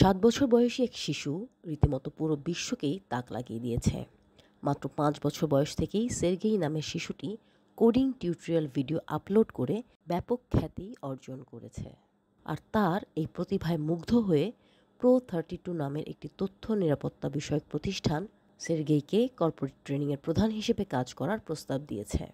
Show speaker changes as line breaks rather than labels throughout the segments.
7 বছর বয়সী এক শিশু রীতিমতো পুরো বিশ্বকেই তাক লাগিয়ে দিয়েছে। মাত্র 5 বছর বয়স থেকেই সের্গেই নামের শিশুটি কোডিং টিউটোরিয়াল ভিডিও আপলোড করে ব্যাপক খ্যাতি অর্জন করেছে। আর তার এই প্রতিভায় মুগ্ধ হয়ে Pro32 নামের একটি তথ্য নিরাপত্তা বিষয়ক প্রতিষ্ঠান সের্গেইকে কর্পোরেট ট্রেনিংয়ের প্রধান হিসেবে কাজ করার প্রস্তাব দিয়েছে।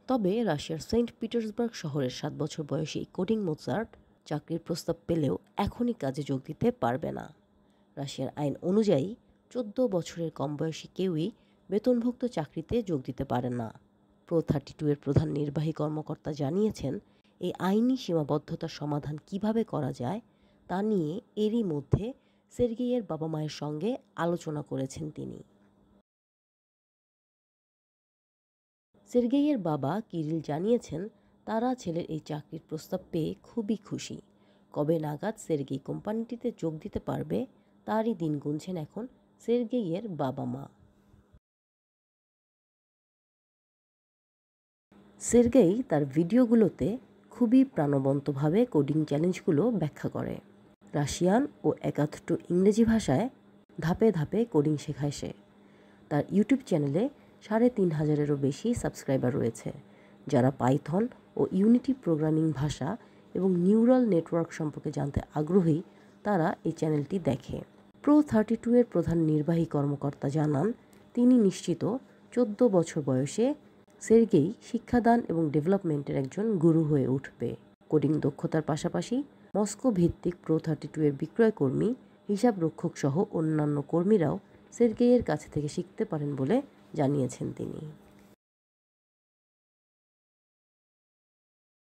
তবে রাশিয়ার সেন্ট পিটার্সবার্গ শহরের 7 বছর বয়সী কোডিং মোজার্ট চাকরির প্রস্তাব পেলেও এখনই কাজে যোগ দিতে পারবে না। রাশিয়ার আইন অনুযায়ী 14 বছরের কম বয়সী কেউই বেতনভুক্ত চাকরিতে যোগ দিতে পারে না। Pro32 এর প্রধান নির্বাহী কর্মকর্তা জানিয়েছেন, এই আইনি সীমাবদ্ধতার সমাধান কিভাবে করা যায় তা নিয়ে এরই মধ্যে সের্গেইয়ের বাবা মায়ের সঙ্গে আলোচনা করেছেন তিনি। সের্গেইয়ের বাবা কিরিল জানিয়েছেন, তারা ছেলের এই চাকরির প্রস্তাব পেয়ে খুবই খুশি। কবে নাগাদ সের্গেই কোম্পানিটিতে যোগ দিতে পারবে তারই দিন গুনছেন এখন সের্গেইয়ের বাবা মা। সের্গেই তার ভিডিওগুলোতে খুবই প্রাণবন্তভাবে কোডিং চ্যালেঞ্জগুলো ব্যাখ্যা করে। রাশিয়ান ও একাধারে ইংরেজি ভাষায় ধাপে ধাপে কোডিং শেখায় সে। তার ইউটিউব চ্যানেলে 3,500-এরও বেশি সাবস্ক্রাইবার রয়েছে, যারা পাইথন ও ইউনিটি প্রোগ্রামিং ভাষা এবং নিউরাল নেটওয়ার্ক সম্পর্কে জানতে আগ্রহী তারা এই চ্যানেলটি দেখে। Pro32 এর প্রধান নির্বাহী কর্মকর্তা জানান, তিনি নিশ্চিত 14 বছর বয়সে সের্গেই শিক্ষাদান এবং ডেভেলপমেন্টের একজন গুরু হয়ে উঠবে। কোডিং দক্ষতার পাশাপাশি মস্কো ভিত্তিক Pro32 এর বিক্রয় কর্মী, হিসাব রক্ষক সহ অন্যান্য কর্মীরাও সের্গেইয়ের কাছ থেকে শিখতে পারেন বলে জানিয়েছেন তিনি।